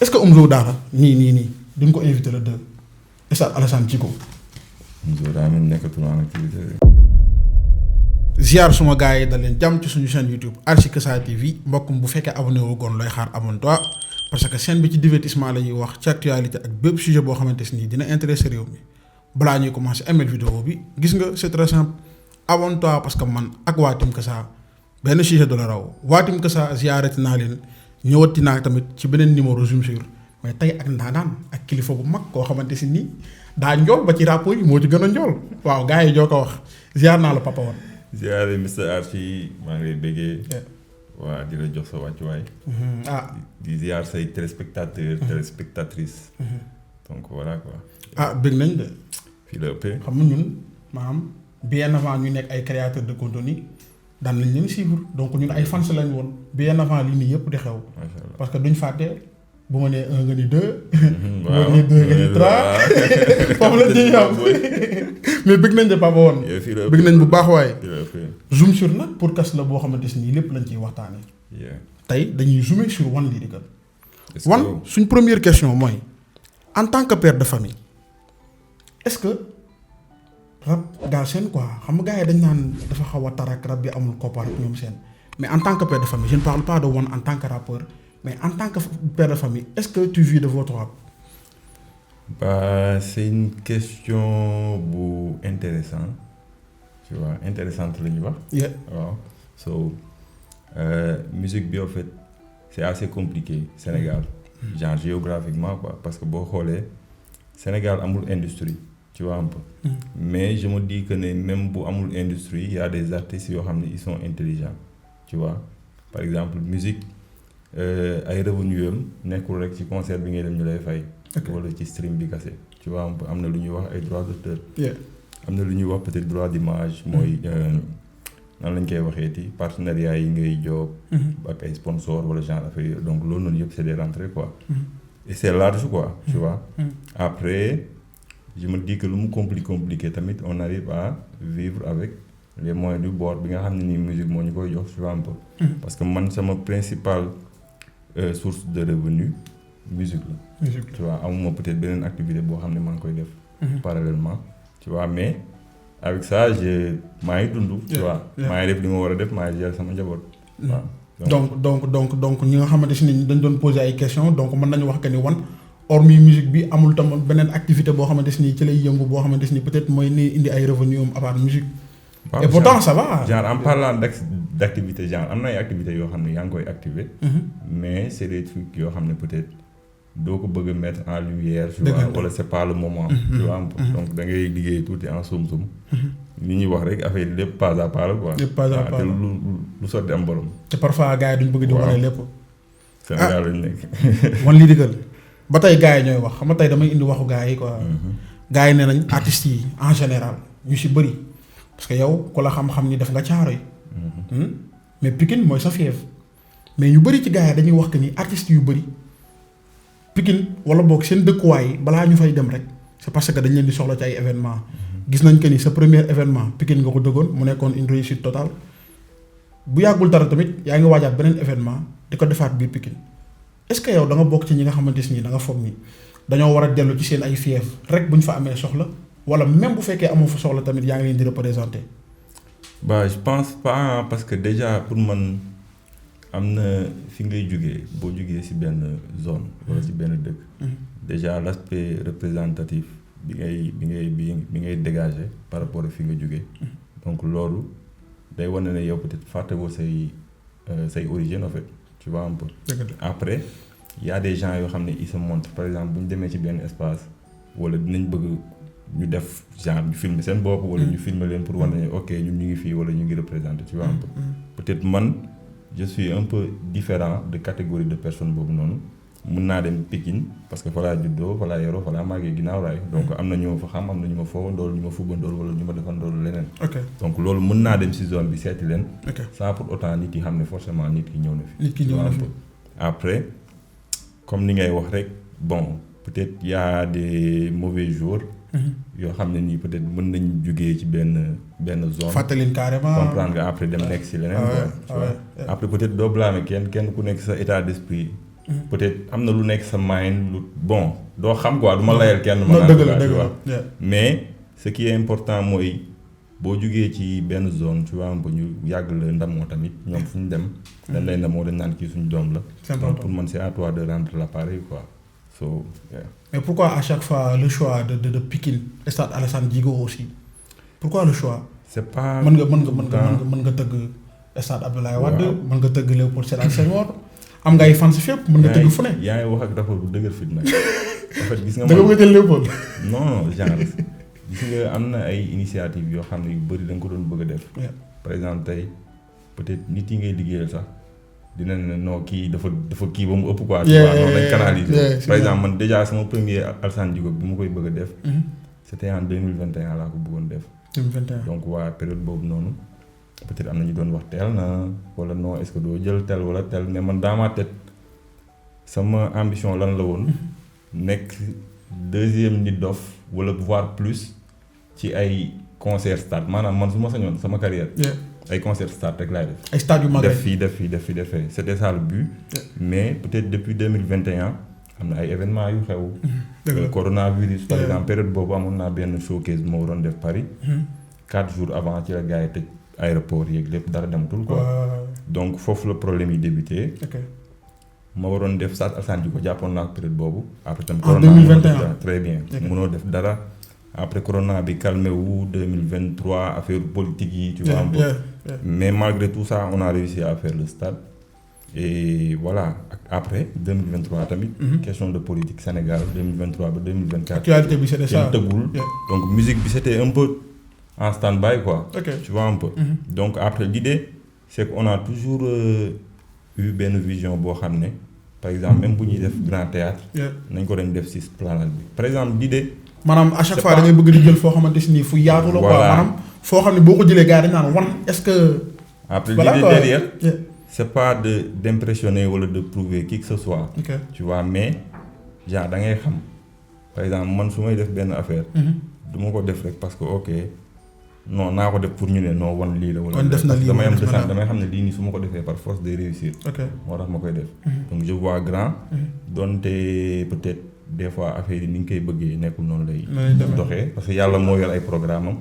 est-ce que Omzo Dollar nii duñ ko invité le 2 stade Alassane Djigo. Omzo daa mel nekkatul en activité. ziar suma gars yi da leen jàmm ci suñu chaîne YouTube Archikesa TV mbokkum bu fekkee abonné wu goon looy xaar abonne-toi parce que chaîne bi ci divertissement la ñuy wax ci actualité ak bépp sujet boo xamante ni dina intéressé réew mi balaa ñuy commencé aimer vidéo bi gis nga c'est très simple abonne-toi parce que man ak waa Team Kesa benn sujet du la raw waa Team Kesa ziarati naa leen ñëwati naa tamit ci beneen numéro Zoom sur mais tey ak ndaanaan ak kilifa bu mag koo xamante si nii daa njool ba ci rapport yi moo ci gën a njool waaw gars yi joo ko wax ziar naa la papa woon. ziare Mr Archie maa ngi lay bëggee. waa di la jox sa wàccuwaay. di ziar say téléspectateurs téléspectatrices. donc voilà quoi. bëgg nañ de. fii la ëppee. xam nga ñun maanaam bien avant ñu nekk ay créateurs de contenu daan nañ leen suivre donc ñun ay fans lañ woon bien avant lii nii yëpp di xew. parce que duñ fàtte bu ma nee 1 nga ni 2. bu ma nee 2 nga ni 3. foofu la ñuy am mais bëgg nañ de papa woon. bëgg nañ bu baax waaye. zoom sur nag podcast la boo xamante ni lépp lañ ciy waxtaanee. tey dañuy zoomer sur One Lyrical. One suñ première question mooy en tant que père de famille est-ce que rab gaa seen quoi xam nga gars yi dañ naan dafa xaw a tarak rab bi amul koppar ak ñoom seen mais en tant que père de famille je ne parle pas de One en tant que rappeur mais en tant que père de famille est-ce que tu vis de votre rap? C'est une question bu intéressante tu vois intéressante la ñuy wax. waaw so musique bi en fait c'est assez compliqué Sénégal. genre géographiquement quoi parce que boo xoolee Sénégal amul industrie tu vois un peu. mais je me dis que ne même bu amul industrie il y a des artistes yoo xam ne ils sont intelligents tu vois par exemple musique ay revenu yam nekkul rek ci concert bi ngay dem ñu lay fay. wala ci stream bi kase tu vois am na lu ñuy wax ay droits d'auteur. am na lu ñuy wax peut-être droit d'image mooy nan lañ koy waxeeti partenariat yi ngay job ak ay sponsors wala genre affaire donc loolu noonu yëpp c'est des rentrées quoi. et c'est large quoi tu vois. après je me dis que lu mu compliqué tamit on arrive à vivre avec les moyens du bord bi nga xam ne nii musique moo ñu koy jox tu vois un peu. parce que man sama principale source de revenu musique la. tu vois amuma peut-être beneen activité boo xam ne maa ngi koy def. parallèlement tu vois mais avec ça maa ngi dund. tu vois maa ngi def li ma war a def maa ngi jël sama njaboot. waaw donc ñi nga xamante ni dañ doon poser ay questions donc mën nañu wax que ni One hormis musique bi amul tam beneen activité boo xamante ni ci lay yëngu boo xamante ni peut-être mooy ni indi ay revenus à part musique. et pourtant ça va. genre en parlant d'activité genre am na ay activités yoo xam ne yaa ngi koy activer. mais c'est des trucs yoo xam ne peut-être doo ko bëgg a mettre en lumière. tu vois wala c'est pas le moment. tu vois donc da ngay liggéey tuuti en soum-soum. li ñuy wax rek affaire lépp pas à pas la quoi. lépp pas à pas te lu sotti am borom. te parfois gars yi duñ bëgg di wane lépp. Sénégal lañ nekk. One Lyrical ba tey gars yi ñooy wax xam nga tey damay indi waxu gars yi quoi. gars yi nee nañ artistes yi en général ñu si bëri parce que yow ku la xam-xam ni def nga Caaroy. mais Pikine mooy sa fief mais ñu bëri ci gars yi dañuy wax que ni artistes yu bëri Pikine wala boog seen dëkkuwaay balaa ñu fay dem rek c'est parce que dañ leen di soxla ci ay événements. gis nañ que ni sa premier événement Pikine nga ko dëggoon mu nekkoon une réussite totale bu yàggul dara tamit yaa ngi waajaat beneen événement di ko defaat biir Pikine est-ce que yow da nga bokk ci ñi nga xamante ni da nga foog ni dañoo war a dellu ci seen ay fief rek bu ñu fa amee soxla wala même bu fekkee amoo fa soxla tamit yaa ngi leen di représenter. je pense pas parce que déjà pour man am na fi ngay jugee boo jugee ci benn zone wala ci benn dëkk. déjà l'aspect représentatif. bi ngay dégager par rapport ak fi nga jógee donc loolu day wane ne yow peut-être fàttewoo say origine en fait tu vois un peu. après y a des gens yoo xam ne ils se montrent par exemple bu ñu demee ci benn espace wala dinañ bëgg ñu def genre ñu filmer seen bopp wala ñu filmer leen pour wane ne ok ñun ñu ngi fii wala ñu ngi représenter tu vois un peu. peut-être man je suis un peu différent de catégorie de personnes boobu noonu. mën naa dem Pikine parce que fa laa juddoo fa laa yoroo fa laa màggee ginnaaw raay donc am na ñu ma fa xam am na ñu ma foofandool ñu ma fubandool wala ñu ma defandool leneen. donc loolu mën naa dem ci zone bi seeti leen. sans pour autant nit yi xam ne forcément nit ki ñëw na fi. nit ki ñëw na fi après comme ni ngay wax rek bon peut-être y a des mauvais jours. yoo xam ne nii peut-être mën nañ jugee ci benn zone. fàttalin carrément comprendre nga après dem nekk ci leneen. après peut-être doo blâmer kenn ku nekk sa état d'esprit. peut-être am na lu nekk sa mind lu bon doo xam quoi du ma layal kenn. non dëgg la dëgg la mais ce qui est important mooy boo jugee ci benn zone tu vois ba ñu yàgg la ndamoo tamit ñoom fu ñu dem. dañ lay ndamoo dañ naan kii suñu doom la. donc pour man c'est à toi de rendre l'appareil quoi so yeah. Mais pourquoi à chaque fois le choix de Pikine stade Alassane Djigo aussi pourquoi le choix. c'est pas mën nga tëgg stade Abdoulaye Wade. mën nga tëgg Léopold Sédar Senghor. am nga ay fans fépp mën nga tëgg fu ne. yaa ngi wax ak dafa bu dëgër fit nag. en fait gis nga da nga bëgg a jël Léopold. non genre gis nga am na ay initiative yoo xam ne yu bëri da nga ko doon bëgg a def. par exemple tey peut-être nit yi ngay liggéeyal sax dina ne non kii dafa kii ba mu ëpp quoi. tu vois noonu lañ canaliser. par exemple man déjà sama premier Alassane Djigo bi ma koy bëgg a def. c'était en 2021 laa ko bëggoon def. 2021 donc waa période boobu noonu. peut-être am na ñu doon wax teel na wala non est-ce que doo jël tel wala tel mais man dans ma tête sama ambition lan la woon nekk deuxième Nit Doff wala voire plus ci ay concert stade maanaam man su ma sañoon sama carrière ay concert stade rek laay def. ay stade yu mag def fii c'était ça le but. mais peut-être depuis 2021 am na ay événements yu xew. coronavirus par exemple période boobu amoon naa benn showcase moo waroon def Paris. 4 jours avant ci la gars yi tëj aéroport yeeg lépp dara dematul quoi. donc foofu la problème yi débuté. ma waroon def stade Alassane Djigo jàppoon naa période boobu. après tam en 2021 très bien. mënoo def dara après corona bi calmé wu 2023 affaire politique yi. tu vois mais malgré tout ça on a réussi à faire le stade. et voilà après 2023 tamit. question de politique Sénégal 2023 ba 2024. actualité bi c'était ça kenn tëggul donc musique bi c'était un peu en stand-by quoi. tu vois un peu. donc après l'idée c'est qu'on a toujours eu benn vision boo xam ne par exemple même bu ñuy def grand théâtre nañ ko dañ def ci esplanade bi par exemple l'idée maanaam à chaque fois da ngay bëgg di jël foo xamante si nii fu yaatu la quoi maanaam foo xam ne boo ko jëlee gars yi dañ naan wan est-ce que après l'idée derrière c'est pas d'impressionner wala de prouver qui que ce soit tu vois mais genre da ngay xam par exemple man su may def benn affaire du ma ko def rek parce que ok non naa ko def pour ñu ne non wan lii la wala damay am damay xam ne lii nii su ma ko defee par force day réussir moo tax ma koy def donc je vois grand donte peut-être des fois affaire yi ni nga koy bëggee nekkul noonu lay doxee parce que yàlla moo yor ay programme am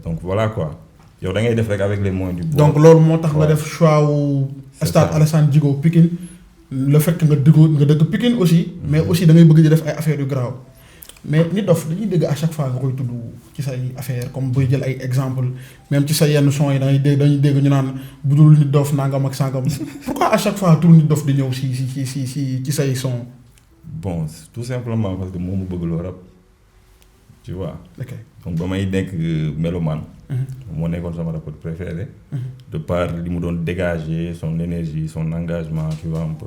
donc voilà quoi yow da ngay def rek avec les moyens du bord donc loolu moo tax nga def choix wu stade Alassane Djigo Pikine le fait que nga dëgg Pikine aussi mais aussi da ngay bëgg di def ay affaires yu grave mais Nit Doff dañuy dégg à chaque fois nga koy tudd ci say affaire comme buy jël ay exemple même ci sa yenn son yi dañuy dégg ñu naan bu dul Nit Doff nangam ak sangam pourquoi à chaque fois tur Nit Doff di ñëw ci say son. bon tout simplement parce que moo ma bëgg loo rap tu vois. donc ba may nekk mélomane. moo nekkoon sama rappeur préféré. de par li mu doon dégager son énergie son engagement tu vois un peu.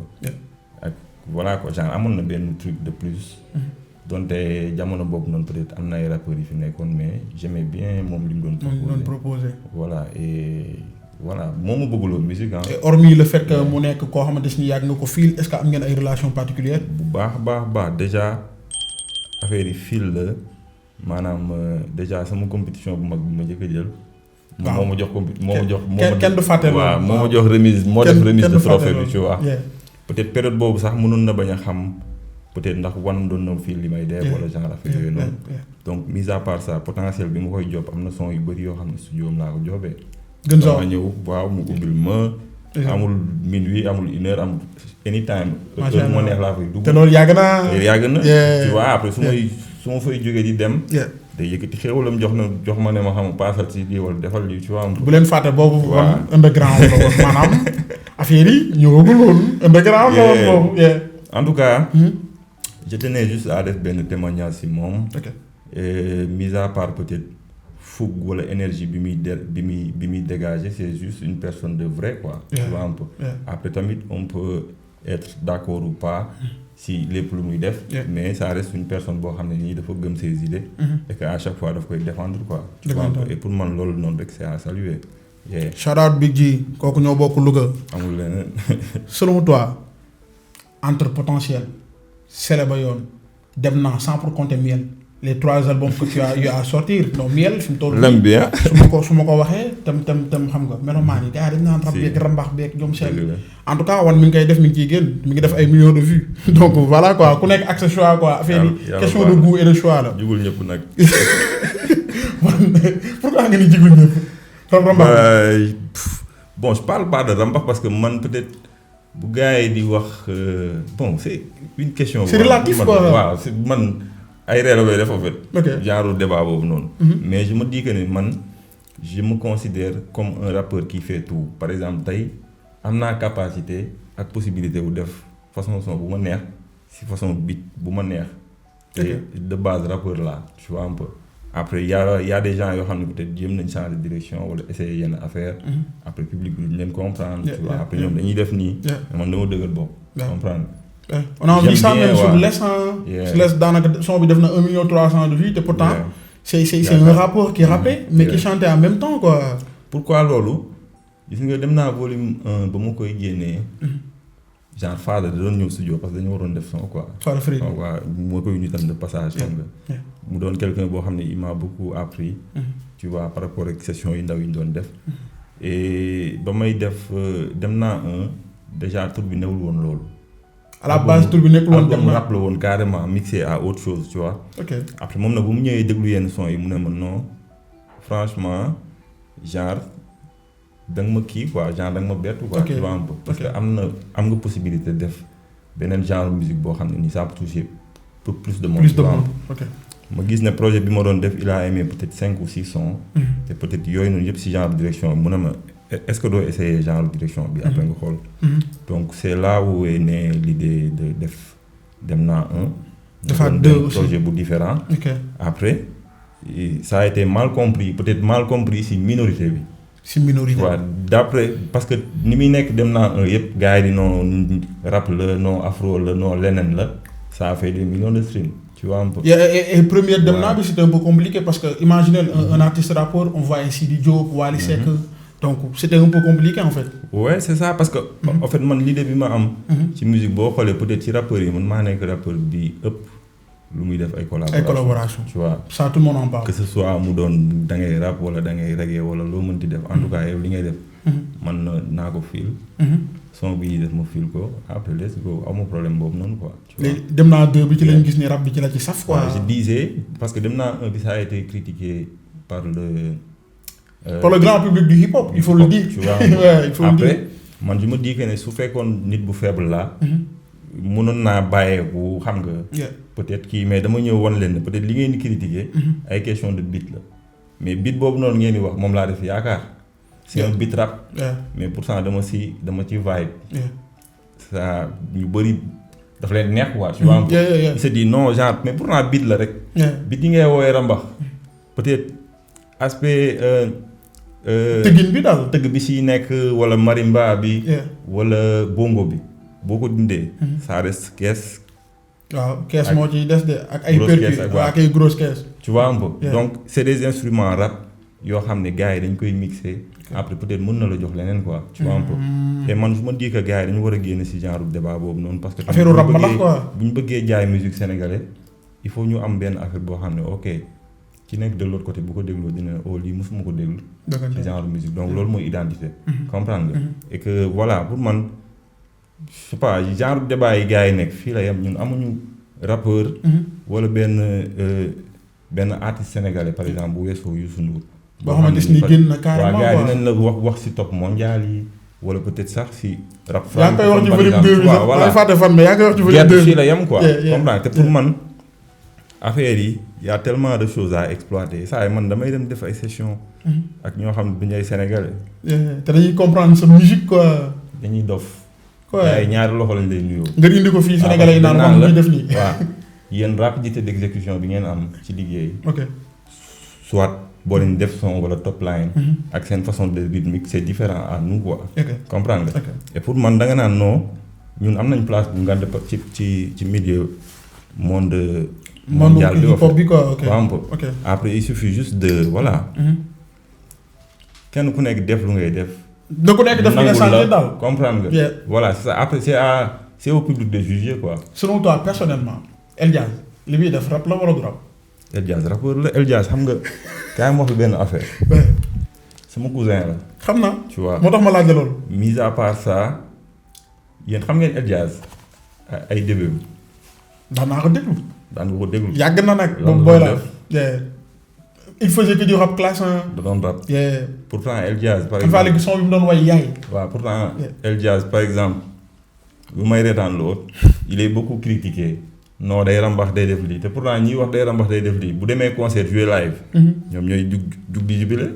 ak voilà quoi genre amoon na benn truc de plus. donte jamono boobu noonu peut-être am na ay rappeurs yi fi nekkoon mais j'aimais bien moom li mu doon proposé voilà et voilà moo ma bëgguloo musique ah. et hormis le fait que mu nekk koo xamante ni yàgg nga ko fil est-ce que am ngeen ay relations particulières. bu baax déjà affaire yi fil la maanaam déjà sama compétition bu mag bi ma njëkk a jël. moo ma jox kenn du fàtte waaw moo ma jox remise moo def remise de trophée bi tu vois. peut-être période boobu sax mënoon na bañ a xam. peut-être ndax wan doon na fii li may def wala genre affaire yooyu noonu donc mis à part ça potentiel bi ma koy job am na son yu bëri yoo xam ne studio am laa ko jobee gën soo ñëw waaw mu ubbil ma amul minuit amul une heure amul anytime heure moo neex laa fay dugg te loolu yàgg na tu vois après su ma fay jógee di dem day yëkkati xéewalam jox ma ne ma xam paasal ci lii wala defal lii tu vois bu leen fàtte boobu wan underground la woon maanaam affaire yi ñëwagul woon underground la woon boobu en tout cas je tenais juste à def benn témoignage ci moom. mis à part peut-être fougue wala énergie bi muy dégager c'est juste une personne de vrai quoi. tu vois un peu. après tamit on peut être d'accord ou pas si lépp lu muy def. mais ça reste une personne boo xam ne nii dafa gëm ses idées. et que à chaque fois daf koy défendre quoi. tu vois un peu et pour man loolu noonu rek c'est à saluer. shout out Big G kooku ñoo bokk Louga. amul leneen. selon toi entre potentiel. Sele ba yoon dem naa sans pour compter miel les 3 albums que tu as eu à sortir non miel fi mu toll. l'aime bien. su ma ko waxee tam xam nga melomaan yi gars yi dañu naan rab beeg rambax beeg ñoom seen. en tout cas wan mi ngi koy def mi ngi ciy génn mi ngi def ay millions de vues. donc voilà quoi ku nekk ak sa choix quoi. affaire yi question de goût et de choix la. jugul ñëpp nag. pourquoi nga ni jigul ñëpp. rambax bon je parle pas de rambax parce que man peut-être bu gars yi di wax bon c'est une question. c'est relatif quoi waaw c'est man. ay réew la def en fait. ok genre débat boobu noonu. mais je me dis que man je me considère comme un rappeur qui fait tout par exemple tey am naa capacité ak possibilité wu def façon son bu ma neex si façon beat bu ma neex. te de base rappeur là tu vois un peu. après y a des gens yoo xam ne peut-être jéem nañ changer direction wala essayer yenn affaire. après public bi duñ leen comprendre. tu vois après ñoom dañuy def nii. man dama dëgër bopp. comprendre. on a vu ça même sur Les Les daanaka son bi def na 1 300 000 de vues te pourtant c'est un rappeur qui rappait mais qui chantait en même temps quoi. pourquoi loolu gis nga dem naa volume 1 ba ma koy génnee genre Fada da doon ñëw studio parce que dañu waroon def son quoi. Fada Freddy waaw moo koy nuyu tam de passage xam nga. mu doon quelqu'un boo xam ne il m'a beaucoup appris. tu vois par rapport ak session yu ndaw yi ñu doon def. et ba may def dem naa déjà tur bi newul woon loolu. à la base tur bi nekkul woon dem rap la woon carrément mixé à autre chose tu vois. ok après moom nag bu mu ñëwee déglu yenn son yi mu ne ma non franchement genre da nga ma kii quoi genre da nga ma bett quoi. tu vois un peu parce que am nga possibilité def beneen genre musique boo xam ne nii ça peut toucher plus de monde. plus de monde ok. ma gis ne projet bi ma doon def il a aimé peut-être 5 ou 6 sons. te peut-être yooyu noonu yëpp si genre direction mu ne ma. est-ce que doo essayer genre direction bi après nga xool. donc c'est là où est née l'idée de def dem naa defaat 2 aussi projet bu différent. ok après ça a été mal compris peut-être mal compris si minorité bi. si minorité waaw d'après parce que ni muy nekk dem naa yëpp gars yi di non rap la non afro la non leneen la ça a fait des millions de streams. tu vois un peu. et première dem naa bi c'était un peu compliqué parce que imaginez un artiste rappeur on voit Sidi Diop Wally Seck. donc c'était un peu compliqué en fait. ouais c'est ça parce que. en fait man l'idée bi ma am. ci musique boo xoolee peut-être ci rappeurs yi man maa nekk rappeur bi ëpp lu muy def ay collaboration tu vois. ça tout le monde en parle. que ce soit mu doon da ngay rap wala da ngay reggae wala loo mënti def en tout cas yow li ngay def. man naa ko fil. son bi ñuy def ma fil ko après let's go amoo problème boobu noonu quoi. tu vois léegi dem naa 2 bi ci lañ gis ni rap bi ci la ci saf quoi. je disais parce que dem naa 1 bi ça a été critiqué par le grand public du hip-hop il faut le dire. tu vois ouais, il faut après le dire. man je me dis que ne su fekkoon nit bu faible la mënoon naa bàyyeeku xam nga. peut-être kii mais dama ñëw wan leen ne peut-être li ngeen di critiquer. ay question de beat la mais beat boobu noonu ngeen di wax moom laa def yaakaar. c'est un beat rap. mais pourtant dama ci vibe. ça ñu bëri dafa leen neex quoi. tu vois il se dit non genre mais pourtant beat la rek. beat yi ngay woowee rambax peut-être aspect. tëggin bi daal tëgg bi si nekk wala marimba bi. wala bongo bi boo ko dindee. ça reste caisse. waaw caisse moo ciy des de ak ay percus ak ay grosses caisses. tu vois un peu donc c'est des instruments rap yoo xam ne gars yi dañ koy mixer après peut-être mën na la jox leneen quoi. tu vois un peu et man su ma dis que gars yi dañu war a génn si genre débat boobu noonu. parce que affaire rap ma la quoi bu ñu bëggee jaay musique sénégalais il faut ñu am benn affaire boo xam ne ok. ki nekk de l'autre côté bu ko dégloo dina oh lii mosuma ko déglu. ci genre musique donc loolu mooy identité. comprendre nga. et que voilà pour man je sais pas genre débat yi gars yi nekk fii la yem ñun amuñu rappeur. wala benn artiste sénégalais par exemple bu weesoo Youssou Ndour. boo xamante ni génn na carrément gars yi dinañ la wax ci top mondial yi wala peut-être sax ci rap. yaa ngi koy wax ci volume 2 bi sax voilà fàtte fan mais yaa ngi koy wax ci volume 2 bi fii la yem quoi. comprendre te pour man. affaire yi y a tellement de choses à exploiter saa yi man damay dem def ay sessions. ak ñoo xam ne duñu ay sénégalais. te dañuy comprendre sa musique quoi. dañuy dof. waaye ñaari loxo lañ lay nuyoo. nga indi ko fii sénégalais yi naan moom ñuy def nii. waaw yéen rapidité d'exécution bi ngeen am ci liggéey. ok soit boo leen def son wala top line. ak seen façon de rythmique c'est différent à nous quoi. comprendre nga. et pour man da nga naan non ñun am nañ place bu ngand ci milieu monde. mondial bi quoi ok ok après il suffit juste de voilà. kenn ku nekk def lu ngay def. da ku nekk def li nga sentir daal comprendre nga. voilà c'est ça après c'est au public de juger quoi. selon toi personnellement El Diaz li muy def rap la wala du rap. El Jazz rappeur la El Jazz xam nga kaay ma wax benn affaire. sama cousin la. xam naa. tu vois moo tax ma laaj la loolu. mis à part ça yéen xam ngeen El Jazz ay début. daan naa ko déglu. daan nga ko déglu. yàgg na nag. boobu booy la il faisait que du rap classe 1. da doon rap. pourtant El Jazz par exemple. léegi son bi mu doon way yaay. waaw pourtant El Jazz par exemple bu may reetaan lool il est beaucoup critiqué. non day rambax day def lii te pourtant ñiy wax day rambax day def lii bu demee concert jouer live. ñoom ñooy jug di jubile.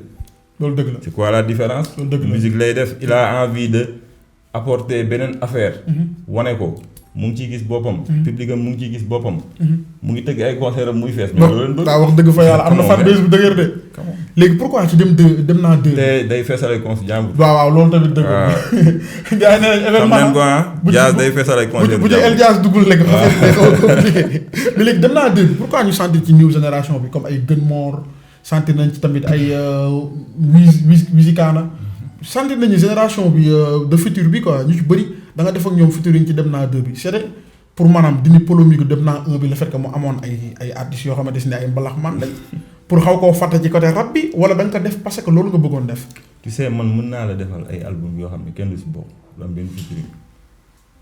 loolu dëgg la c'est quoi la différence. loolu dëgg la musique lay def il a envie de apporter beneen affaire. wane ko mu ngi ciy gis boppam. public am mu ngi ciy gis boppam. mu ngi tëgg ay concert am muy fees. mais loolu leen bëgg daa wax dëgg fa yàlla am na fan base bu dëgër de. léegi pourquoi ci dem naa deux. te day feesal ay concert jàmbur. waaw loolu tamit dëgg la. gars yi nee nañ événement xam nañ ko ah. Jazz day feesal ay concert bu El Jazz duggul léegi mais léegi dem naa deux pourquoi ñu sentir ci new génération bi comme ay Gën Mor sentir nañ ci tamit ay Wizkid sentir nañu génération bi de futur bi quoi ñu ci bëri da nga def ak ñoom futur yi ñu ci dem naa deux bi c'est pour maanaam dindi polémique dem naa un bi le fait que mu amoon ay artistes yoo xamante ne ay mbalax man lañ pour xaw koo fàtte ci côté rap bi wala da nga ko def parce que loolu nga bëggoon def. tu sais man mën naa la defal ay album yoo xam ne kenn du si bokk du am benn featuring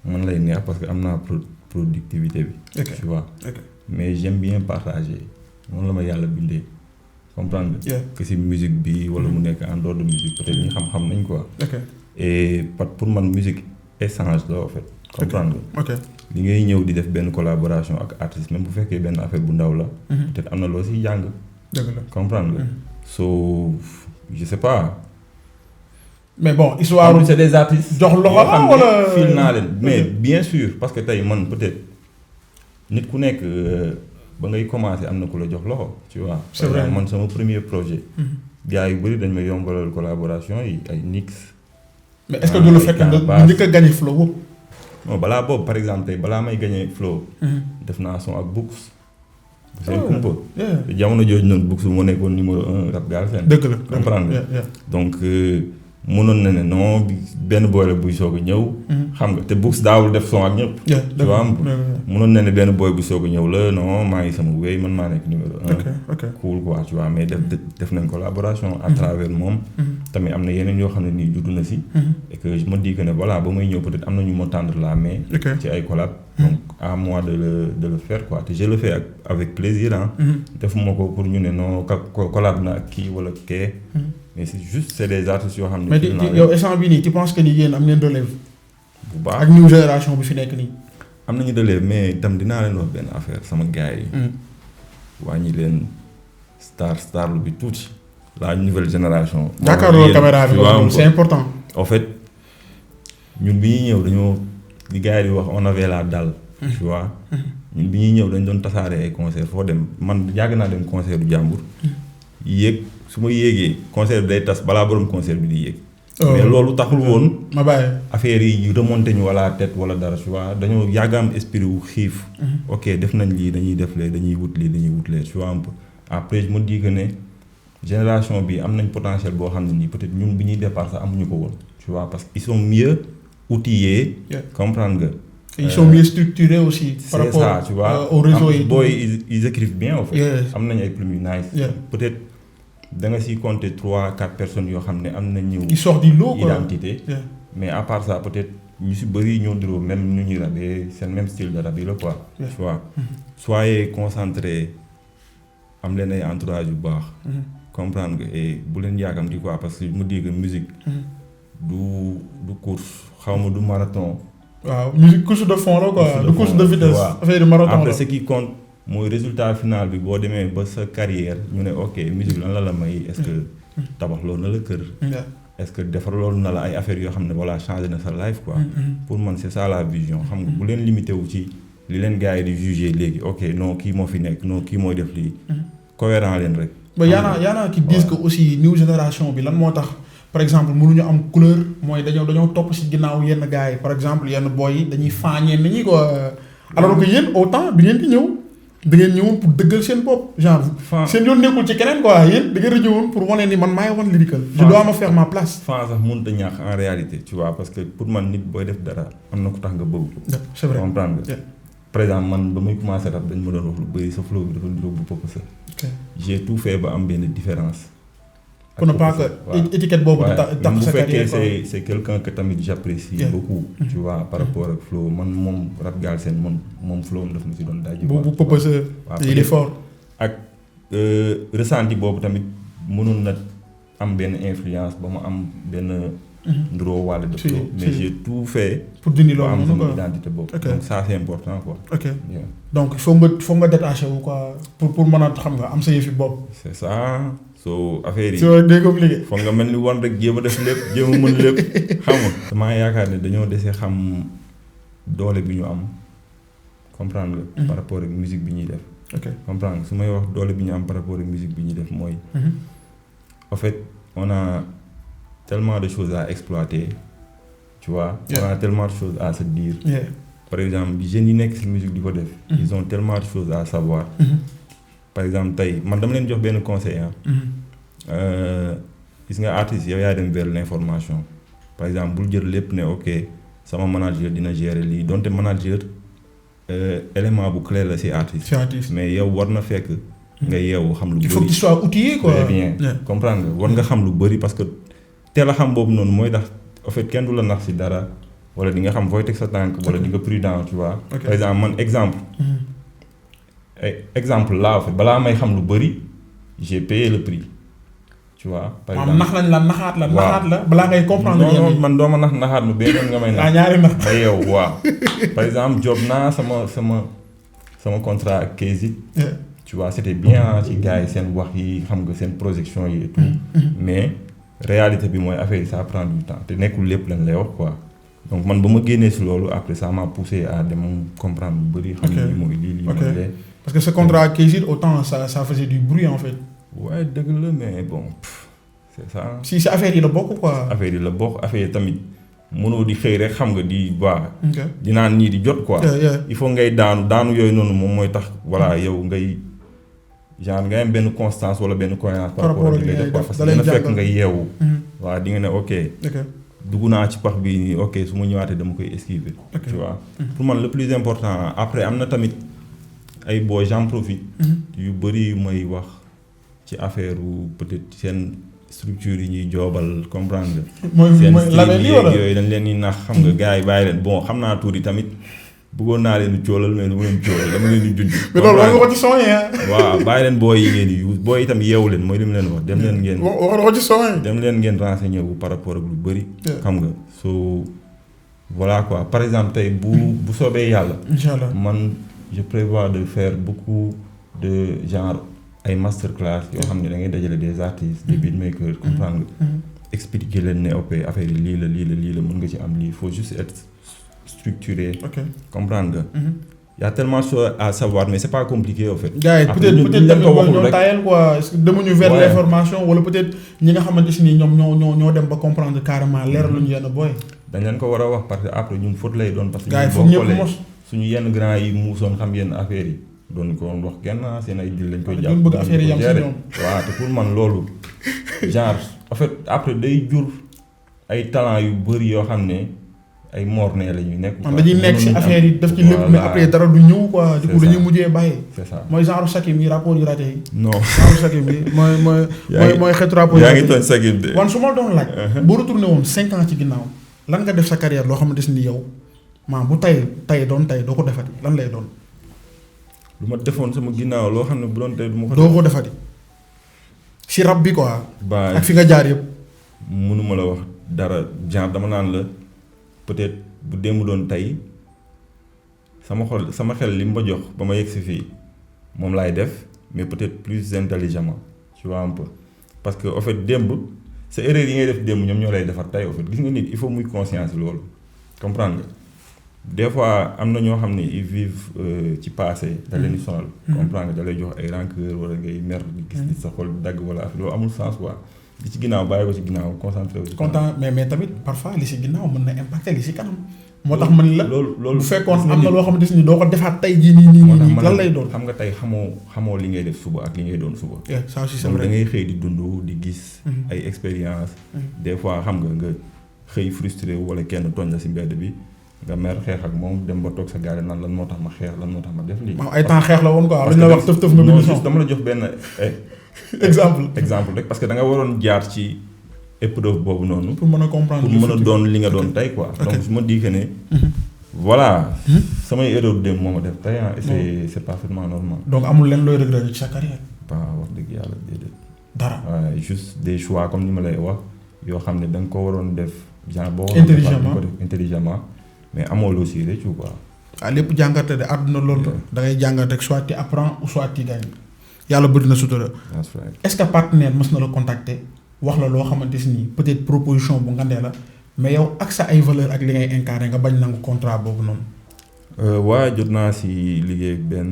man lay neex parce que am naa productivité bi. tu vois mais j'aime bien partager noonu la ma yàlla bindee. comprendre nga. que si musique bi wala mu nekk en dehors de musique peut-être ñi xam-xam nañ quoi. et pour man musique échange la en fait. comprendre nga. li ngay ñëw di def benn collaboration ak artiste même bu fekkee benn affaire bu ndaw la. peut-être am na loo siy jàng. dëgg la comprendre nga. so je sais pas. mais bon histoire c'est des artistes. jox loxo la wala fil naa leen mais bien sûr parce que tey man peut-être nit ku nekk. ba ngay commencer am na ku la jox loxo tu vois. c'est vrai man sama premier projet. gars yu bëri dañ may yombalal collaboration yi ay Nix. mais est-ce que du la fekk nga njëkk a gagné flow boobu. non balaa boobu par exemple tey balaa may gagné flow. def naa son ak Books. seen kumpa. te jamono jooju noonu Books moo nekkoon numéro 1 rap Galsen. dëgg la comprendre donc mënoon na ne non benn boy la buy soog a ñëw. xam nga te Books daawul def son ak ñëpp. tu vois mënoon na ne benn boy bu soog a ñëw la non maa ngi sama wéy man maa nekk numéro 1. cool quoi tu vois mais def nañ collaboration à travers moom. tamit am na yeneen yoo xam ne nii juddu na si. et que je me dis que ne voilà ba may ñëw peut-être am na ñu ma tendre la main. ci ay collab. donc à moi de le faire quoi te je le fais avec plaisir ah. defuma ko pour ñu ne non collab na ak kii wala kee. mais c'est des artistes yoo xam ne. mais yow instant bii nii tu penses que ni yéen am ngeen relève. bu baax ak new génération bi fi nekk nii. am nañu relève mais itam dinaa leen wax benn affaire sama gars yi. wàññi leen star lu bi tuuti. la nouvelle génération. jàkkaarloo caméra bi c'est important. en fait ñun bi ñuy ñëw dañoo li gars yi di wax on avait la dalle. tu vois ñun bi ñuy ñëw dañ doon tasaare ay concert foo dem man yàgg naa dem concert du jàmbur. yéeg su ma yéegee concert bi day tas balaa borom concert bi di yéeg. mais loolu taxul woon. ma bàyyi affaire yi remonté ñu wala tête wala dara tu vois dañoo yàgg am esprit wu xiif. ok def nañ lii dañuy def lee dañuy wut lii dañuy wut lee tu vois un peu après je me dis que ne génération bi am nañ potentiel boo xam ne nii peut-être ñun bi ñuy départ sax amuñu ko woon tu vois parce que ils sont mieux outillés. comprendre nga. ils sont mieux structurés aussi. par rapport ça, tu vois, au réseau yi. booy ils écrivent bien en fait. am nañ ay plumes yu nice. peut-être da nga siy compter 3-4 personnes yoo xam ne am nañu. ils sortent du lot quoi identité. mais à part ça peut-être ñu si bëri ñoo diroo même nu ñuy rabee seen même style de rab yi la quoi. tu vois soyez concentrés am leen ay entourage yu baax. comprendre nga et bu leen yàkkamti quoi parce que mu dis que musique. du course xaw ma du marathon. waaw musique course de fond la quoi du course de vitesse. affaire de marathon après ce qui compte mooy résultat final bi boo demee ba sa carrière ñu ne ok musique lan la may est-ce que tabax loolu na la kër. est-ce que defar loolu na la ay affaires yoo xam ne voilà changé na sa life quoi. pour man c'est ça la vision xam nga bu leen limité wu ci li leen gars yi di juger léegi ok non kii moo fi nekk non kii mooy def lii. cohérent leen rek. ba yaanaa qui disent que aussi new génération bi lan moo tax par exemple mënuñu am couleur mooy dañoo topp ci ginnaaw yenn gars yi par exemple yenn boy yi dañuy faañee ni ñi quoi alors que yéen autant bi ngeen di ñëw da ngeen ñëwoon pour dëggal seen bopp genre seen yoon nekkul ci keneen quoi yéen da ngeen ñëwoon pour wane ni man maay wan lyrical je dois me faire ma place. fan sax mënut a ñàkk en réalité tu vois parce que pour man nit booy def dara am na ko tax nga bëgg ko. c'est vrai comprendre nga par exemple man ba muy commencé rap dañ ma doon wax lu bëri sa flow bi dafa niróo bu Papa Sow. J'ai tout fait ba am benn différence. pour ne pas que étiquette boobu tax sa carrière bu fekkee c'est quelqu'un que tamit j'apprécie beaucoup. Tu vois par rapport ak flow man moom rap Galsen moom flow am daf ma si doon daaj. bu Papa Sow il est fort. ak ressenti boobu tamit mënoon na am benn influence ba ma am benn. nduroo wàll de flow mais j'ai tout fait. pour dindi loolu am noonu sama identité boobu. donc ça c'est important quoi. ok donc foog nga détaché wu quoi pour mën a xam nga am sa yëfi bopp. c'est ça soo affaire yi. soo dee compliqué. foog nga mel ni wan rek jéem a def lépp jéem a mën lépp xam nga. damaa yaakaar ne dañoo dese xam doole bi ñu am comprendre nga. par rapport ak musique bi ñuy def. ok comprendre nga su may wax doole bi ñu am par rapport ak musique bi ñuy def mooy. en fait on a tellement de choses à exploiter tu vois. on a tellement de choses à se dire. par exemple jeunes yi nekk ci musique di ko def. ils ont tellement de choses à savoir. par exemple tey man dama leen jox benn conseil gis nga artiste yow yaa dem vers l'information par exemple bul jël lépp ne ok sama manager dina gérer lii donte manager élément bu clé la ci artiste. mais yow war na fekk. nga yeewu xam lu bëri. il faut que tu sois outillé quoi. très bien comprendre nga war nga xam lu bëri parce que teel a xam boobu noonu mooy tax en fait kenn du la nax ci dara wala di nga xam fooy teg sa tànk wala di nga prudent tu vois. par exemple man exemple là en fait balaa may xam lu bëri j'ai payé le prix tu vois. par exemple nax lañ la naxaat la balaa ngay comprendre. non man doo ma naxaat ma benn nga may nax. ñaari nax ba yow waaw. par exemple job naa sama contrat ak Kézit. tu vois c'était bien ci gars yi seen wax yi xam nga seen projection yi et tout. mais réalité bi mooy affaire yi ça prend du temps te nekkul lépp lañ lay wax quoi. donc man ba ma génnee ci loolu après ça m'a poussé à dem comprendre lu bëri. xam ni mooy lii mooy lee. parce que ce contrat ak Kézit autant ça faisait du bruit en fait. ouais dëgg la mais bon c'est ça. si affaire yi la bokk quoi. affaire yi la bokk affaire yi tamit mënoo di xëy rek xam nga di baax. di naan ñii di jot quoi. il faut ngay daanu yooyu noonu moom mooy tax voilà yow ngay. genre nga am benn constance wala benn cohérence par rapport ak li ngay def parce que dina fekk nga yeewu. waaw di nga ne ok. dugg naa ci pax bii nii ok su ma ñëwaatee dama koy esquiver. tu vois pour man le plus important après am na tamit ay boo j'en profite. yu bëri yu may wax ci affaire peut-être seen structure yi ñuy joobal comprendre nga. mooy label yi wala yooyu dañ leen di nax xam nga gars yi bàyyi leen bon xam naa tuuti tamit. bëggoon naa leen di coolal mais du ma leen coolal dama leen di junj. mais loolu war nga ko ci soññee waaw bàyyi leen booy yi ngeen di use booy itam yeewu leen mooy li mu leen wax dem leen ngeen. war nga ko ci soññee. dem leen ngeen renseigner wu par rapport ak lu bëri. xam nga so voilà quoi par exemple tey bu soobee yàlla. inchallah man je prévois de faire beaucoup de genre ay masterclass yoo xam ne da ngay dajale des artistes des beatmakers comprendre nga. expliquer leen ne ok affaire yi lii la mën nga ci am lii il faut juste être structuré. comprendre nga. y a tellement de choses à savoir mais c'est pas compliqué en fait. gars yi peut-être ñoo tayal quoi est-ce que demuñu vers l'information wala peut-être ñi nga xamante si ni ñoom ñoo dem ba comprendre carrément leeraluñu yenn booy. dañ leen ko war a wax parce que après ñun faute lay doon parce que. gars yi foog ñëpp mos suñu yenn grand yi muusoon xam yenn affaires yi doon ko wax kenn seen ay dil lañ koy jàpp. duñ bëgg affaire yi yam si ñoom. waaw te pour man loolu genre en fait après day jur ay talent yu bëri yoo xam ne. ay morne la ñuy nekk. dañuy nekk ci affaire yi def ci lépp mais après dara du ñëw quoi. du coup dañuy mujjee bàyyi. c'est ça mooy genre Sakim yi rapport yu raté yi. non genre Sakim bi mooy xeetu rapport yu yaa raté ngi tooñ Sakim de. wan su ma doon laaj. boo retourné woon 5 ans ci ginnaaw lan nga def sa carrière loo xamante ni yow maam bu tay doo ko defati lan lay doon. lu ma defoon sama ginnaaw loo xam ne bu doon tey du ma ko. doo ko defati ci rab bi quoi. ak fi nga jaar yëpp. mënuma la wax dara genre dama naan la. peut-être bu démb doon tey sama xel li mu ma jox ba ma yegg si fii moom laay def mais peut-être plus intelligemment tu vois un peu parce que en fait démb sa erreur yi ngay def démb ñoom ñoo lay defar tey en fait gis nga nit il faut muy conscience loolu comprendre nga des fois am na ñoo xam ne ils vivent ci passé da leen di sonal comprendre nga da lay jox ay rancœur wala ngay mer di gis di sa xol dagg wala affaire loolu amul sens quoi li ci ginnaaw bàyyi ko ci ginnaaw concentré wu ci content mais tamit parfois li ci ginnaaw mën na impacter li ci kanam moo tax man la loolu bu fekkoon am na loo xamante ni doo ko defaat tey jii nii lan lay doon xam nga tey xamoo li ngay def suba ak li ngay doon suba ça aussi c'est donc vrai da ngay xëy di dund di gis ay expérience des fois xam nga xëy frustré wala kenn tooñ la ci mbedd bi nga mer xeex ak moom dem ba toog sa gaale naan lan moo tax ma xeex lan moo tax ma def lii. ay temps xeex la woon quoi lu ñu la wax tëf nga bind son. dama la jox benn exemple rek parce que da nga waroon jaar ci épreuve boobu noonu. pour mën a comprendre pour mën a doon li nga doon tey quoi. donc su ma di que ne. voilà. samay erreur dem moo ma def tey et c'est parfaitement normal. donc amul leen looy regretter ci sa carrière. waaw wax dëgg yàlla déedéet. dara waaye juste des choix comme ni ma lay wax yoo xam ne da nga ko waroon def. genre boo intelligemment ko def intelligemment mais amoo loo si réccu quoi. waaw lépp jàngate de àdduna loolu da ngay jàngate rek soit tu apprends ou soit tu gagnes yàlla bëri na sutura. est-ce que partenaire mës na la contacter wax la loo xamante ni peut-être proposition bu ngandee la mais yow ak sa ay valeur ak li ngay incarné nga bañ nangu contrat boobu noonu. waaye jot naa si liggéey benn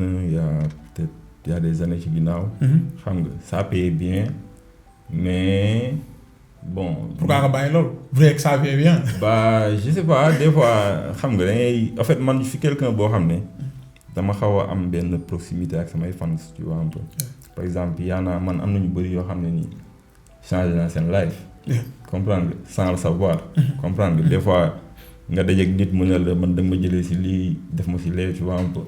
y a des années ci ginnaaw. xam nga ça paye bien mais bon. pourquoi nga bàyyi loolu. vrai que ça paye bien. bah je sais pas des fois xam nga da ngay en fait man je suis quelqu'un boo xam ne dama xaw a am benn proximité ak samay fans tu vois un peu. par exemple man am na ñu bëri yoo xam ne nii changé na seen life. comprendre nga sans le savoir. comprendre nga des fois. nga dajeeg nit mu ne la man da nga ma jëlee si lii def ma si lee tu vois un peu.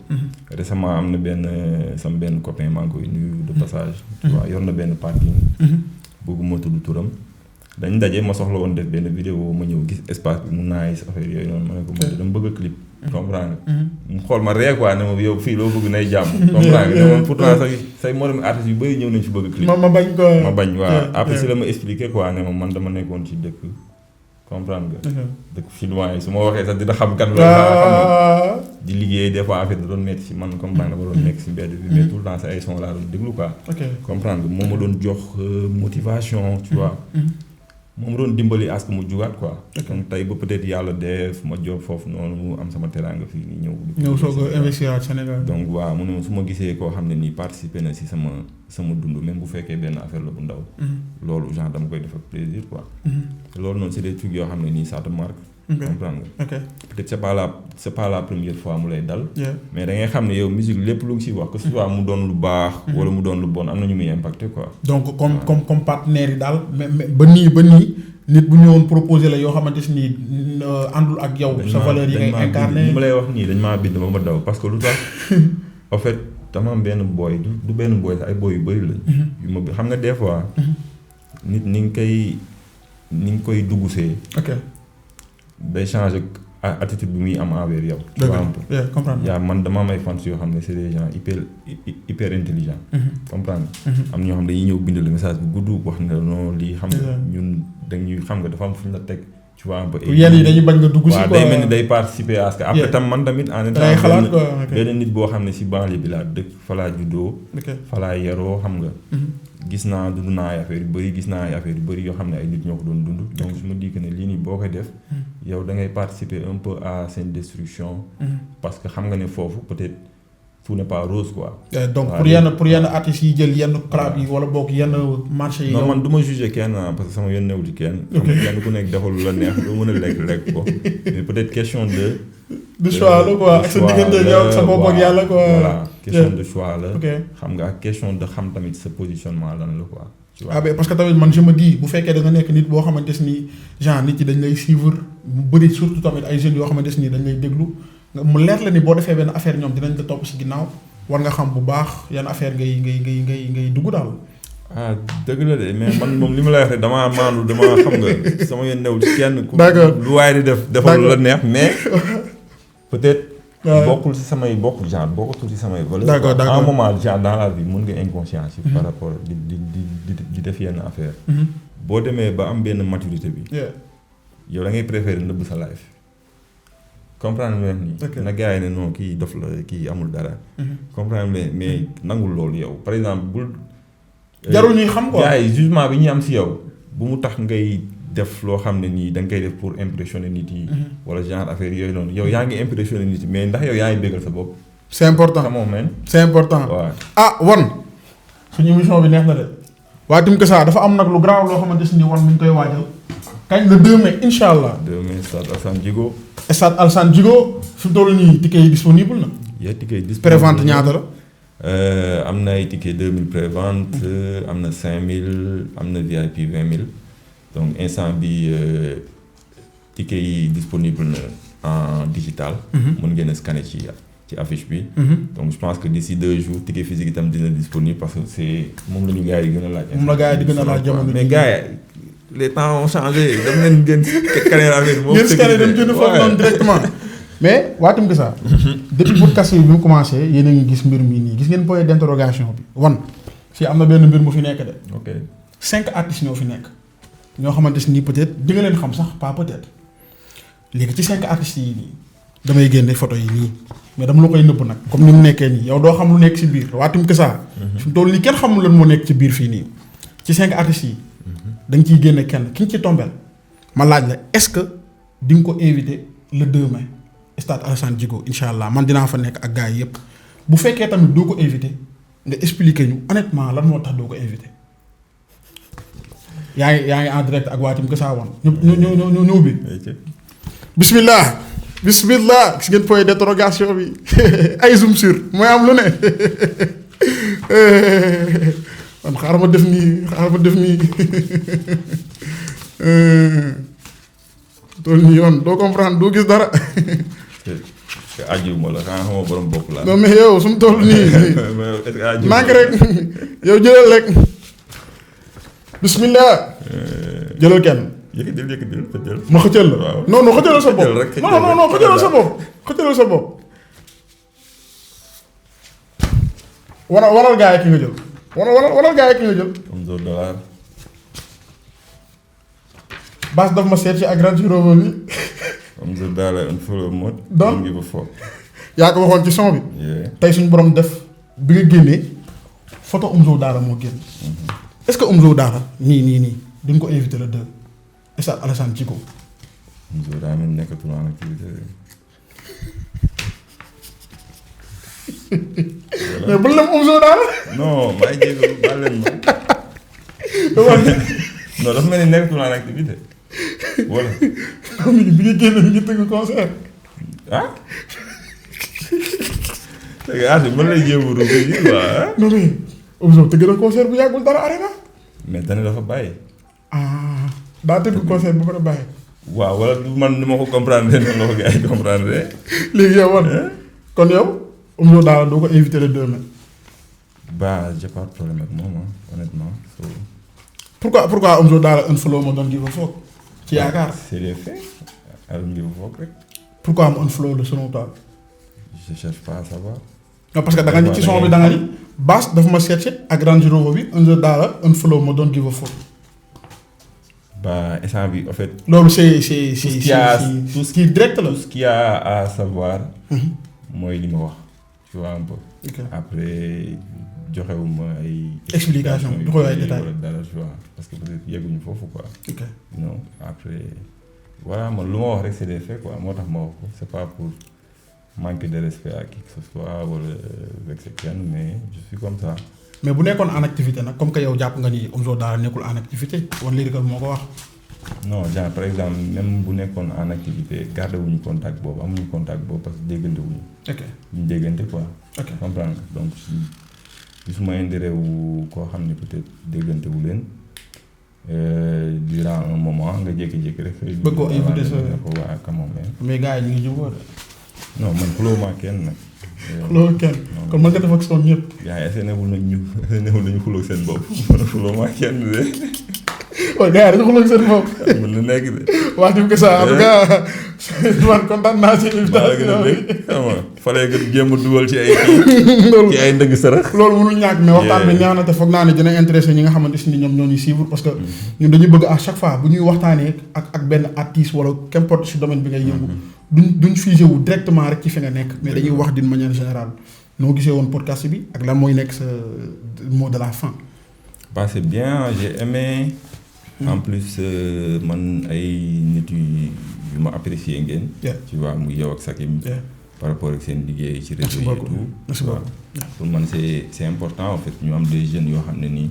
récemment am na sama benn copain maa ngi koy nuyu de passage. tu vois yor na benn parking. bëgguma tudd turam. dañ daje ma soxla woon def benn vidéo ma ñëw gis espace bi mu nice affaire yooyu noonu ma ne ko man dama bëgg a clip. comprendre nga. mu xool ma ree quoi ne ma yow fii loo bëgg nay jàmm. comprendre nga ne ma pourtant say moromi artistes yu bëri ñëw nañ si bëgg a clip. ma bañ ko ma bañ waaw après si la ma expliqué quoi ne ma man dama nekkoon ci dëkk. comprendre nga. dëkk filmant yi su ma waxee sax dina xam kan la. xam di liggéey des fois affaire da doon métti si man comprendre nga ba doon nekk si mbedd bi mais tout le temps sa ay son laa doon déglu quoi. comprendre nga moom ma doon jox motivation tu vois. moom ma doon dimbali as que mu jugaat quoi. donc tey ba peut-être yàlla def ma job foofu noonu am sama teraanga fii nii ñëw soog a investir ak Sénégal. donc waaw mu ne su ma gisee koo xam ne nii participer na si sama dund même bu fekkee benn affaire la bu ndaw. loolu genre dama koy def ak plaisir quoi. loolu noonu c'est des trucs yoo xam ne nii ça te marque. comprendre nga. peut-être c'est pas la première fois mu lay dal. mais da ngay xam ne yow musique lépp lu ngi si wax que ce soit mu doon lu baax. wala mu doon lu bon am na ñu muy impacté quoi. donc comme partenaire yi daal mais ba nii nit bu ñëwoon proposé la yoo xamante ni àndul ak yow. sa valeur yi ngay incarné li ma lay wax nii dañ maa bind ba ma daw parce que lu tax en fait dama am benn boy du benn boy sax ay boy yu bëri lañ. yu ma xam nga des fois. nit ni nga koy duggsee. ok. day changer attitude bi muy am envers yow. dëgg comprendre yaa man dama am ay fans yoo xam ne c'est des gens hyper intelligents. comprendre am ñoo xam dañuy ñëw bind le message bu gudd wax ne non lii xam nga ñun dañuy xam nga dafa am fu ñu la teg. tu vois un peu yenn yi dañuy bañ nga dugg si quoi day mel ni day participer à ce que après tam man tamit en étant benn nit boo xam ne si banlieue bi laa dëkk fa laa juddoo. fa laa yaroo xam nga. gis naa dund naa ay affaire yu bëri gis naa ay affaire yu bëri yoo xam ne ay nit ñoo ko doon dund. donc je me dis que ne lii nii boo koy def. yow da ngay participer un peu à seen destruction. parce que xam nga ne foofu peut-être tout n'est pas rose quoi. donc pour yenn artistes yi jël yenn club yi wala boog yenn marché yi. non man du ma juger kenn parce que sama yoon newul ci kenn. kenn ku nekk defal lu la neex doo mën a lekk ko mais peut-être question de choix la quoi ak sa diggante yow sa bopp ak yàlla quoi. voilà question de choix la. xam nga ak question de xam tamit sa positionnement lan la quoi. parce que tamit man je me dis bu fekkee da nga nekk nit boo xamante ni genre nit yi dañ lay suivre mu bëri surtout tamit ay jeunes yoo xamante ni dañ lay déglu mu leer la ni boo defee benn affaire ñoom dinañ ko topp si ginnaaw war nga xam bu baax yan affaire ngay dugg daal. dëgg la de mais man moom li ma lay wax rek damaa maandu dama xam nga sama yoon newul ci kenn. d'accord lu waaye di defal lu la neex mais peut-être. bokkul ci bokkatul ci samay valeurs. d'accord à un moment genre dans la vie mën nga inconscient ci par rapport di def yenn affaire. boo demee ba am benn maturité bi. yow da ngay préférer nëbb sa life. comprendre nga nii. na gars yi ne non kii dof la kii amul dara. comprendre nga mais nangul loolu yow par exemple bul. jarul ñuy xam quoi gars yi jugement bi ñuy am ci yow bu mu tax ngay def loo xam ne nii da nga koy def pour impressionner nit yi. wala genre affaire yooyu noonu yow yaa ngi impressionner nit yi mais ndax yow yaa ngi béggal sa bopp. c'est important c'est important. waaw Wan suñu émission bi neex na de. waa Tim Kessa dafa am nag lu garaaw loo xamante ni Wan mi ngi koy waajal. kañ le 2 mai incha allah. 2 mai stade Alassane Djigo. stade Alassane Djigo fi mu toll nii ticket yi disponible na. ticket yi disponible prévente ñaata la. am na ay ticket 2000 prévente am na 5000 am na VIP 20000 donc instant bi ticket yi disponible na en digital. mën ngeen a scanner ci affiche bi. donc je pense que d'ici 2 jours ticket physique itam dina disponible parce que c'est moom la ñu gars yi gën a laaj. moom la gars yi di gën a laaj jamono mais gars yi les temps ont changé dem leen ngeen scanner affaire moom. ngeen scanner dem jënd foofu noonu directement. mais waatum que ça. depuis podcast bi mu commencé yéen a ngi gis mbir mi nii gis ngeen point d'interrogation bi fii am na benn mbir mu fi nekk de. ok 5 artistes ñoo fi nekk. ñoo xamante ni peut-être di nga leen xam sax pas peut-être léegi ci 5 artistes yi nii damay génne photo yi nii mais dama la koy nëbb nag comme ni mu nekkee nii yow doo xam lu nekk ci biir waatum que ça. fi mu toll nii kenn xamul lan moo nekk ci biir fii nii ci 5 artistes yi. da nga ciy génne kenn ki nga ci tombeel ma laaj la est-ce que di nga ko invité le 2 mai stade Alassane Djigo incha allah man dinaa fa nekk ak gars yi yëpp bu fekkee tamit doo ko invité nga expliquer ñu honnêtement lan moo tax doo ko invité. yaa ngi en direct ak waatim que ça woon ñu ubbi. bismillah gis ngeen point d'interrogation bi ay zoom sur mooy am lu ne man xaaral ma def nii tool nii yoon doo comprendre doo gis dara. te ajjuma la xanaa xamoo borom bopp laa. non mais yow su mu toll nii. manque rek yow jëlal rek. bismillah. jëlal kenn. yëkkatil. ma xëccal la. waaw non xëccal sa bopp. rek non xëccal sa bopp. waral gaa yi ki nga jël. waral gaa yi ki nga jël. comme $. Bass daf ma seet ci ak Range Rover bi. comme $, unfollow mode. donc don't give a fuck. yaa ko waxoon ci son bi. tey suñu borom def bi nga génnee photo Omzo Dollar moo génn. est-ce que Omzo Dollar nii duñ ko invité le 2 stade Alassane Djigo. Omzo daa mel nekkatul en activité. mais bu lem Omzo Dollar. non maa ngi jégalu baal leen ma. non dafa mel ni nekkatul en activité wala. bi nga génne bi nga tëgg concert. ah. dëgg la mën lay jéem a rëbb waaw. non mais Omzo tëgg na concert bu yàggul dara arena. mais dana dafa bàyyi. daa tëgg concert bu pare bàyyi. waaw wala man ni ma ko comprendre noonu la ko gars yi comprendre. léegi yow kon yow Omzo Dollar doo ko invité le 2 mai. bah j'ai pas de problème ak moom honnêtement. pourquoi Omzo Dollar unfollow ma don't give a fuck ci yaakaar. c'est des faits. don't give a fuck rek. pourquoi mu unfollow la selon toi. je cherche pas à savoir. non parce que da nga ni ci son bi da nga ni Bass dafa ma seet ak Range Rover bi Omzo Dollar unfollow ma don't give a fuck. bah instant bi en fait. loolu c'est tout ce qui direct la. tout ce qu'il y a à savoir. mooy li ma wax. tu vois un peu. après joxewuma ay. explication joxewu ay détails wala dara tu vois parce que peut-être yegguñu foofu quoi. ok non après voilà man lu ma wax rek c'est des faits quoi moo tax ma wax ko c'est pas pour manquer de respect à qui que ce soit wala vexer kenn mais je suis comme ça. mais bu nekkoon en activité nag comme que yow jàpp nga ni Omzo Dollar nekkul en activité wan Lyrical moo ko wax. non genre par exemple même bu nekkoon en activité garder wuñu contact boobu amuñu contact boobu parce que déggante wuñu. ok ñu déggante quoi. ok comprendre donc gisuma intérêt wu koo xam ne peut-être déggante wu leen durant un moment nga jékki-jékki rek. bëgg koo invité sa ko waa quand même. mais gars yi ñu ngi jubóo de. non man xuloo ma kenn nag. xuloo kenn kon mën nga def ak son ñëpp. yaa ngi essayé nañu xuloo seen bopp man xuloo ma kenn de. waaw gars yi dañu xuloo seen bopp. mën na nekk de. wax dëgg ça en tout cas man kontaan naa ci invitation bi. xam nga fallait que jéem a dugal ci ay ci ay ndëgg sërëx. loolu mënul ñàkk mais waxtaan bi neex na te foog naa ne dina intéressé ñi nga xamante ni ñoom ñoo ñuy suivre parce que ñun dañuy bëgg à chaque fois bu ñuy waxtaanee ak benn artiste wala qu'importe si domaine bi ngay yëngu duñ figé wu directement rek ci fi nga nekk mais dañuy wax d'une manière générale noo gisee woon podcast bi ak lan mooy nekk sa mot de la fin. bah c'est bien j'ai aimé. en plus man ay nit yu ma apprécié ngeen. tu vois muy yow ak Sakim. par rapport ak seen liggéey ci réseau yi et tout. merci beaucoup pour man c'est important en fait ñu am des jeunes yoo xam ne nii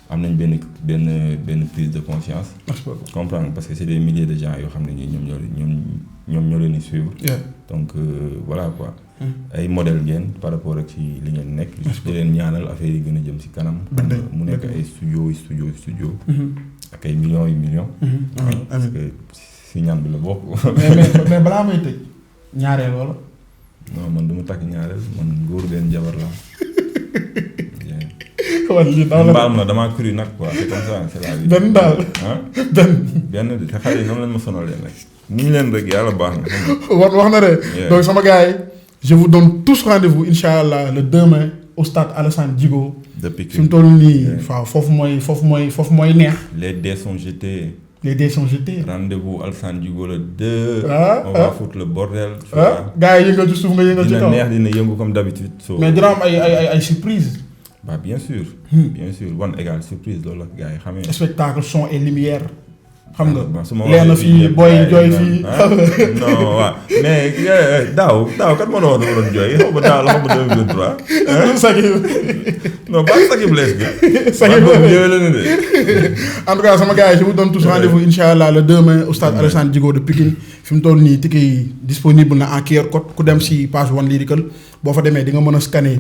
am nañ benn prise de conscience. merci beaucoup comprendre parce que c'est des milliers de gens yoo xam ne nii ñoom ñoo leen di suivre. donc voilà quoi. ay modèle ngeen par rapport ak ci li ngeen nekk. di leen ñaanal affaire yi gën a jëm ci kanam. mu nekk ay studio. ak ay millions yu millions. amiin parce que si ñaan bi la bokk. mais balaa may tëj ñaareel wala. non man du ma takk ñaareel man góor benn jabar la. wala lii daal la mbaam na damaa cru nag quoi c'est comme ça c'est la vie. benn daal benn de te xale yi noonu lañ ma sonalee nag. ni ñu leen rek yàlla baax na. wax na de. donc sama gars yi je vous donne tous rendez-vous incha allah le 2 mai au stade Alassane Djigo. depuis que fi mu toll nii waaw foofu mooy neex. les dés sont jetés. les dés sont jetés. rendez-vous Alassane Djigo le 2. on va foutre le bordel. gars yi yëngal ci suuf nga yëngal ci kaw. dina neex dina yëngu comme d'habitude. mais dina am ay surprise. bah bien sûr. bien sûr one égale surprise loolu la gars yi xamee. spectacle son et lumière. xam nga su leer na fii booy jooy fii. non waaw mais daaw kat ma doon jooy xaw ma daaw la xaw ma 2023. Sakib. non pas Sakib lees bi. Sakib ñëwee la ne de. en tout cas sama gars yi je vous donne tous rendez-vous incha allah le 2 mai au stade Alassane Djigo de Pikine fi mu toll nii ticket yi disponible na en QR code ku dem si page One Lyrical boo fa demee di nga mën a scanner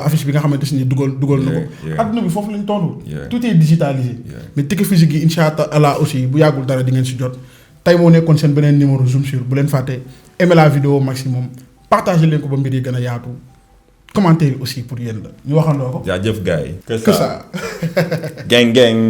affiche bi nga xamante ni dugal na ko. adduna bi foofu lañ toll. tout est digitalisé. mais ticket physique yi incha allah aussi bu yàggul dara di ngeen si jot. tey moo nekkoon seen beneen numéro Zoom sur bu leen fàtte aimer la vidéo maximum partager leen ko ba mbir yi gën a yaatu commentaire yi aussi pour yéen la ñu waxandoo ko. jaajëf gars yi. que ça. gang gang.